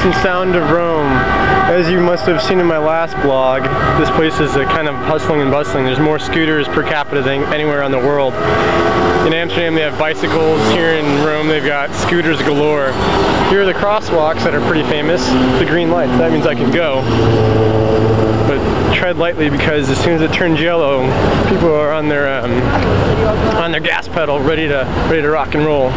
and sound of Rome. As you must have seen in my last blog, this place is kind of hustling and bustling. There's more scooters per capita than anywhere in the world. In Amsterdam they have bicycles, here in Rome they've got scooters galore. Here are the crosswalks that are pretty famous. The green lights, that means I can go. But tread lightly because as soon as it turns yellow, people are on their gas pedal, ready to rock and roll.